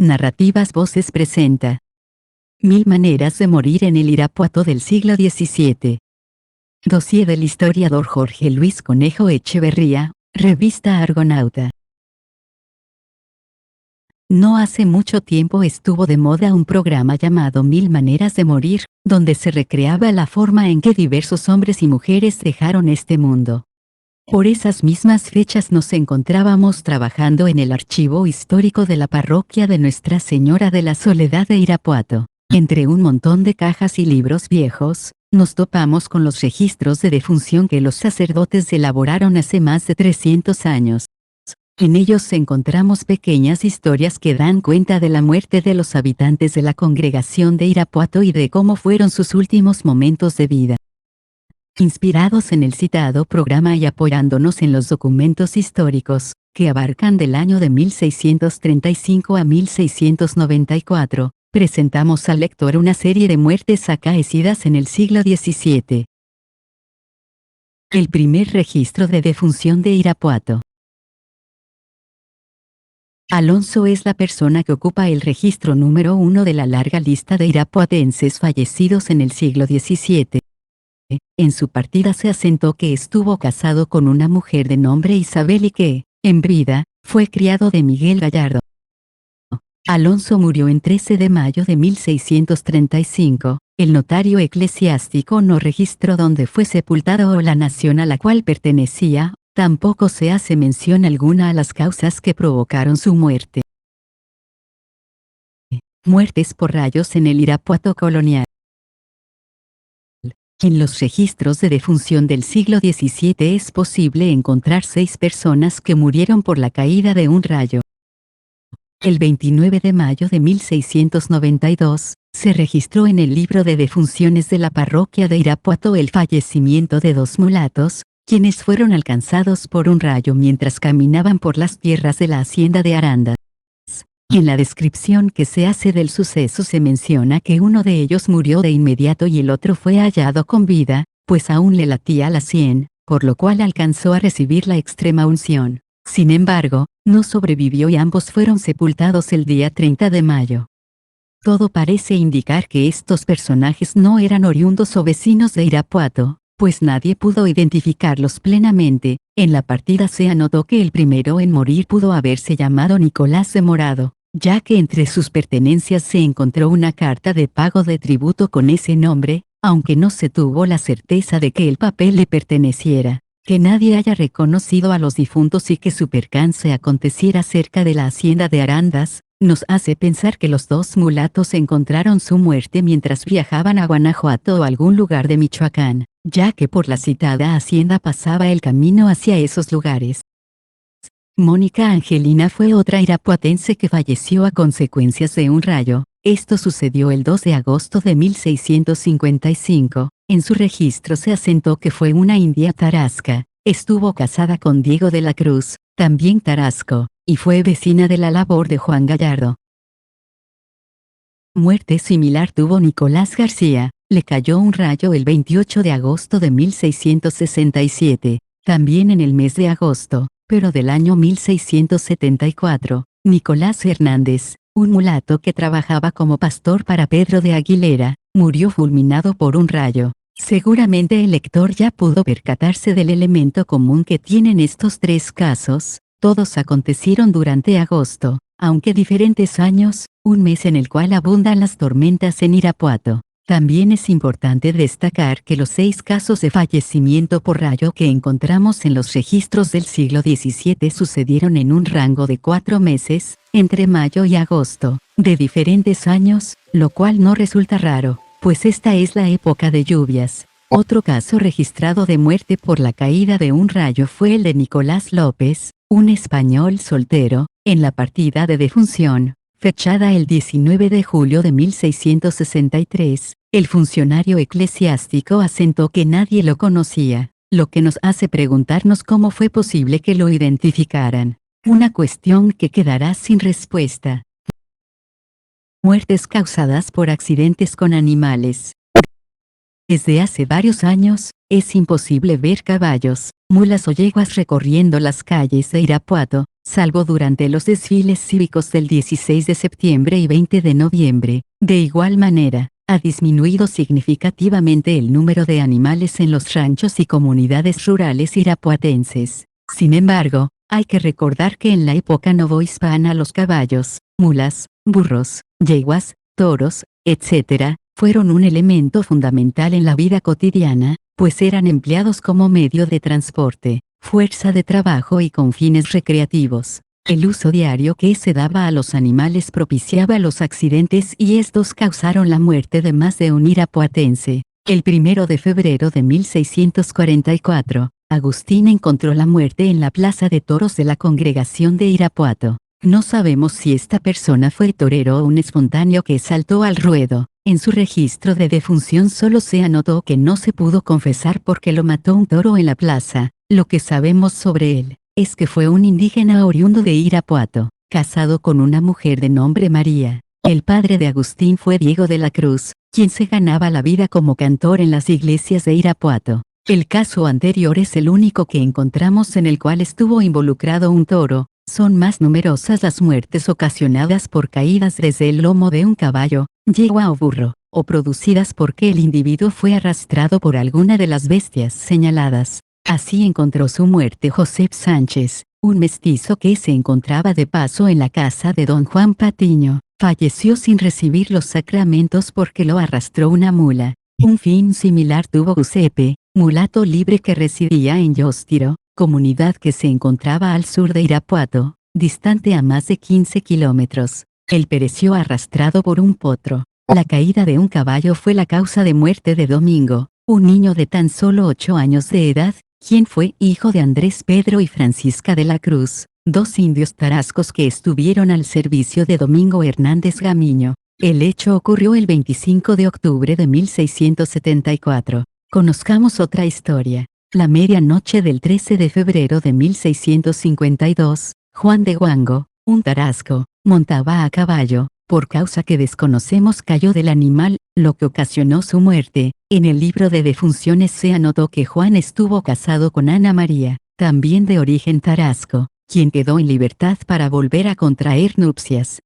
Narrativas Voces presenta 1000 maneras de morir en el Irapuato del siglo XVII. Dossier del historiador Jorge Luis Conejo Echeverría, Revista Argonauta. No hace mucho tiempo estuvo de moda un programa llamado 1000 maneras de morir, donde se recreaba la forma en que diversos hombres y mujeres dejaron este mundo. Por esas mismas fechas nos encontrábamos trabajando en el archivo histórico de la parroquia de Nuestra Señora de la Soledad de Irapuato. Entre un montón de cajas y libros viejos, nos topamos con los registros de defunción que los sacerdotes elaboraron hace más de 300 años. En ellos encontramos pequeñas historias que dan cuenta de la muerte de los habitantes de la congregación de Irapuato y de cómo fueron sus últimos momentos de vida. Inspirados en el citado programa y apoyándonos en los documentos históricos, que abarcan del año de 1635 a 1694, presentamos al lector una serie de muertes acaecidas en el siglo XVII. El primer registro de defunción de Irapuato. Alonso es la persona que ocupa el registro número 1 de la larga lista de irapuatenses fallecidos en el siglo XVII. En su partida se asentó que estuvo casado con una mujer de nombre Isabel y que, en vida, fue criado de Miguel Gallardo. Alonso murió en 13 de mayo de 1635, el notario eclesiástico no registró dónde fue sepultado o la nación a la cual pertenecía, tampoco se hace mención alguna a las causas que provocaron su muerte. Muertes por rayos en el Irapuato colonial. En los registros de defunción del siglo XVII es posible encontrar 6 personas que murieron por la caída de un rayo. El 29 de mayo de 1692, se registró en el libro de defunciones de la parroquia de Irapuato el fallecimiento de 2 mulatos, quienes fueron alcanzados por un rayo mientras caminaban por las tierras de la hacienda de Arandas. En la descripción que se hace del suceso se menciona que uno de ellos murió de inmediato y el otro fue hallado con vida, pues aún le latía la sien, por lo cual alcanzó a recibir la extrema unción. Sin embargo, no sobrevivió y ambos fueron sepultados el día 30 de mayo. Todo parece indicar que estos personajes no eran oriundos o vecinos de Irapuato, pues nadie pudo identificarlos plenamente. En la partida se anotó que el primero en morir pudo haberse llamado Nicolás de Morado, ya que entre sus pertenencias se encontró una carta de pago de tributo con ese nombre, aunque no se tuvo la certeza de que el papel le perteneciera. Que nadie haya reconocido a los difuntos y que su percance aconteciera cerca de la hacienda de Arandas, nos hace pensar que los 2 mulatos encontraron su muerte mientras viajaban a Guanajuato o algún lugar de Michoacán, ya que por la citada hacienda pasaba el camino hacia esos lugares. Mónica Angelina fue otra irapuatense que falleció a consecuencias de un rayo. Esto sucedió el 2 de agosto de 1655. En su registro se asentó que fue una india tarasca. Estuvo casada con Diego de la Cruz, también tarasco, y fue vecina de la labor de Juan Gallardo. Muerte similar tuvo Nicolás García. Le cayó un rayo el 28 de agosto de 1667, también en el mes de agosto, pero del año 1674, Nicolás Hernández, un mulato que trabajaba como pastor para Pedro de Aguilera, murió fulminado por un rayo. Seguramente el lector ya pudo percatarse del elemento común que tienen estos 3 casos, todos acontecieron durante agosto, aunque diferentes años, un mes en el cual abundan las tormentas en Irapuato. También es importante destacar que los 6 casos de fallecimiento por rayo que encontramos en los registros del siglo XVII sucedieron en un rango de 4 meses, entre mayo y agosto, de diferentes años, lo cual no resulta raro, pues esta es la época de lluvias. Otro caso registrado de muerte por la caída de un rayo fue el de Nicolás López, un español soltero, en la partida de defunción, fechada el 19 de julio de 1663, el funcionario eclesiástico asentó que nadie lo conocía, lo que nos hace preguntarnos cómo fue posible que lo identificaran. Una cuestión que quedará sin respuesta. Muertes causadas por accidentes con animales. Desde hace varios años, es imposible ver caballos, mulas o yeguas recorriendo las calles de Irapuato, salvo durante los desfiles cívicos del 16 de septiembre y 20 de noviembre. De igual manera, ha disminuido significativamente el número de animales en los ranchos y comunidades rurales irapuatenses. Sin embargo, hay que recordar que en la época novohispana los caballos, mulas, burros, yeguas, toros, etc., fueron un elemento fundamental en la vida cotidiana, pues eran empleados como medio de transporte, fuerza de trabajo y con fines recreativos. El uso diario que se daba a los animales propiciaba los accidentes y estos causaron la muerte de más de un irapuatense. El 1 de febrero de 1644, Agustín encontró la muerte en la plaza de toros de la congregación de Irapuato. No sabemos si esta persona fue torero o un espontáneo que saltó al ruedo. En su registro de defunción solo se anotó que no se pudo confesar porque lo mató un toro en la plaza. Lo que sabemos sobre él es que fue un indígena oriundo de Irapuato, casado con una mujer de nombre María. El padre de Agustín fue Diego de la Cruz, quien se ganaba la vida como cantor en las iglesias de Irapuato. El caso anterior es el único que encontramos en el cual estuvo involucrado un toro. Son más numerosas las muertes ocasionadas por caídas desde el lomo de un caballo, yegua o burro, o producidas porque el individuo fue arrastrado por alguna de las bestias señaladas. Así encontró su muerte José Sánchez, un mestizo que se encontraba de paso en la casa de don Juan Patiño. Falleció sin recibir los sacramentos porque lo arrastró una mula. Un fin similar tuvo Giuseppe, mulato libre que residía en Yostiro, comunidad que se encontraba al sur de Irapuato, distante a más de 15 kilómetros. Él pereció arrastrado por un potro. La caída de un caballo fue la causa de muerte de Domingo, un niño de tan solo 8 años de edad, quien fue hijo de Andrés Pedro y Francisca de la Cruz, dos indios tarascos que estuvieron al servicio de Domingo Hernández Gamiño. El hecho ocurrió el 25 de octubre de 1674. Conozcamos otra historia. La medianoche del 13 de febrero de 1652, Juan de Guango, un tarasco, montaba a caballo, por causa que desconocemos cayó del animal, lo que ocasionó su muerte. En el libro de defunciones se anotó que Juan estuvo casado con Ana María, también de origen tarasco, quien quedó en libertad para volver a contraer nupcias.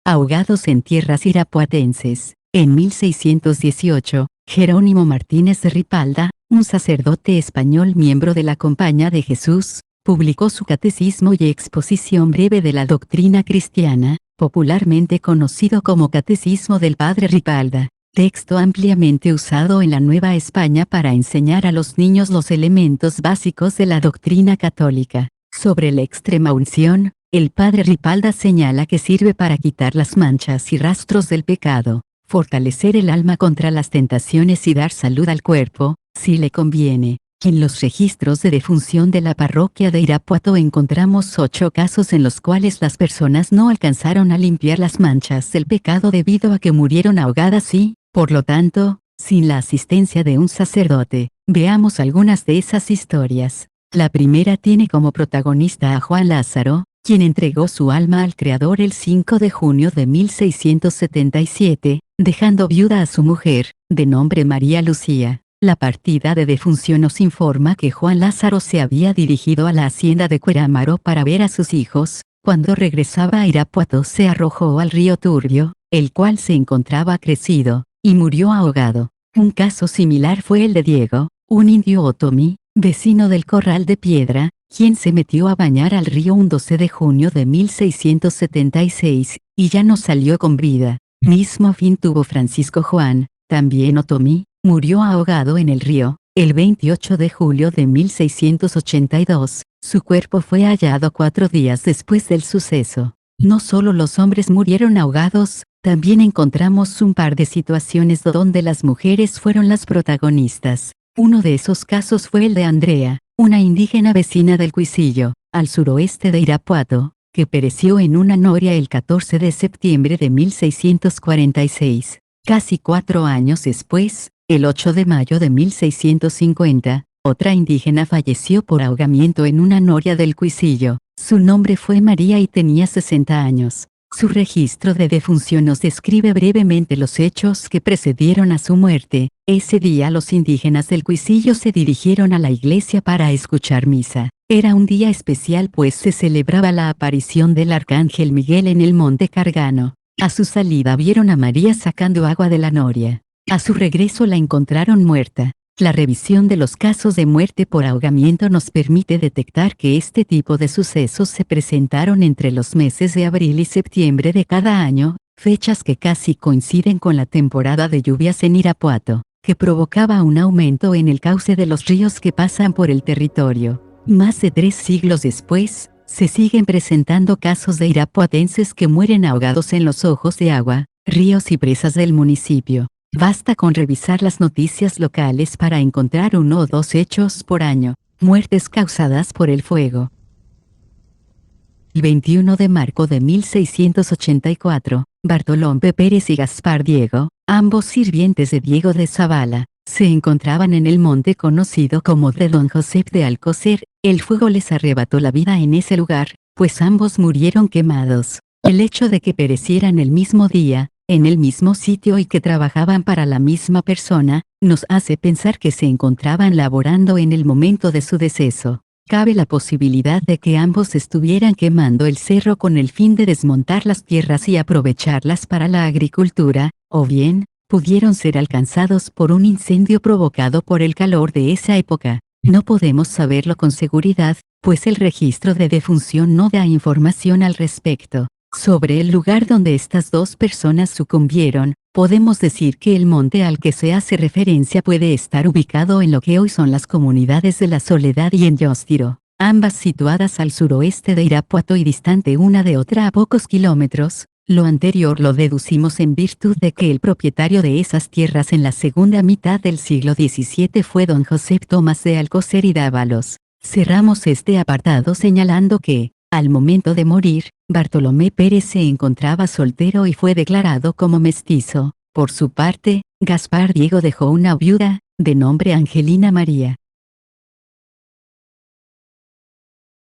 Ahogados en tierras irapuatenses. En 1618, Jerónimo Martínez de Ripalda, un sacerdote español miembro de la Compañía de Jesús, publicó su Catecismo y exposición breve de la doctrina cristiana, popularmente conocido como Catecismo del Padre Ripalda, texto ampliamente usado en la Nueva España para enseñar a los niños los elementos básicos de la doctrina católica. Sobre la extrema unción, el Padre Ripalda señala que sirve para quitar las manchas y rastros del pecado, fortalecer el alma contra las tentaciones y dar salud al cuerpo, si le conviene. En los registros de defunción de la parroquia de Irapuato encontramos 8 casos en los cuales las personas no alcanzaron a limpiar las manchas del pecado debido a que murieron ahogadas y, por lo tanto, sin la asistencia de un sacerdote. Veamos algunas de esas historias. La primera tiene como protagonista a Juan Lázaro, quien entregó su alma al Creador el 5 de junio de 1677, dejando viuda a su mujer, de nombre María Lucía. La partida de defunción nos informa que Juan Lázaro se había dirigido a la hacienda de Cuerámaro para ver a sus hijos. Cuando regresaba a Irapuato se arrojó al río Turbio, el cual se encontraba crecido, y murió ahogado. Un caso similar fue el de Diego, un indio otomí, vecino del Corral de Piedra, quien se metió a bañar al río un 12 de junio de 1676, y ya no salió con vida. Mismo fin tuvo Francisco Juan, también otomí, murió ahogado en el río, el 28 de julio de 1682, su cuerpo fue hallado 4 días después del suceso. No solo los hombres murieron ahogados, también encontramos un par de situaciones donde las mujeres fueron las protagonistas. Uno de esos casos fue el de Andrea, una indígena vecina del Cuisillo, al suroeste de Irapuato, que pereció en una noria el 14 de septiembre de 1646. Casi 4 años después, el 8 de mayo de 1650, otra indígena falleció por ahogamiento en una noria del Cuisillo. Su nombre fue María y tenía 60 años. Su registro de defunción nos describe brevemente los hechos que precedieron a su muerte. Ese día los indígenas del Cuisillo se dirigieron a la iglesia para escuchar misa. Era un día especial pues se celebraba la aparición del arcángel Miguel en el monte Gargano. A su salida vieron a María sacando agua de la noria. A su regreso la encontraron muerta. La revisión de los casos de muerte por ahogamiento nos permite detectar que este tipo de sucesos se presentaron entre los meses de abril y septiembre de cada año, fechas que casi coinciden con la temporada de lluvias en Irapuato, que provocaba un aumento en el cauce de los ríos que pasan por el territorio. Más de 3 siglos después, se siguen presentando casos de irapuatenses que mueren ahogados en los ojos de agua, ríos y presas del municipio. Basta con revisar las noticias locales para encontrar 1 o 2 hechos por año, muertes causadas por el fuego. El 21 de marzo de 1684, Bartolomé Pérez y Gaspar Diego, ambos sirvientes de Diego de Zavala, se encontraban en el monte conocido como de Don José de Alcocer. El fuego les arrebató la vida en ese lugar, pues ambos murieron quemados. El hecho de que perecieran el mismo día, en el mismo sitio y que trabajaban para la misma persona, nos hace pensar que se encontraban laborando en el momento de su deceso. Cabe la posibilidad de que ambos estuvieran quemando el cerro con el fin de desmontar las tierras y aprovecharlas para la agricultura, o bien, pudieron ser alcanzados por un incendio provocado por el calor de esa época. No podemos saberlo con seguridad, pues el registro de defunción no da información al respecto. Sobre el lugar donde estas 2 personas sucumbieron, podemos decir que el monte al que se hace referencia puede estar ubicado en lo que hoy son las comunidades de La Soledad y en Yostiro, ambas situadas al suroeste de Irapuato y distante una de otra a pocos kilómetros. Lo anterior lo deducimos en virtud de que el propietario de esas tierras en la segunda mitad del siglo XVII fue don José Tomás de Alcocer y Dávalos. Cerramos este apartado señalando que, al momento de morir, Bartolomé Pérez se encontraba soltero y fue declarado como mestizo. Por su parte, Gaspar Diego dejó una viuda, de nombre Angelina María.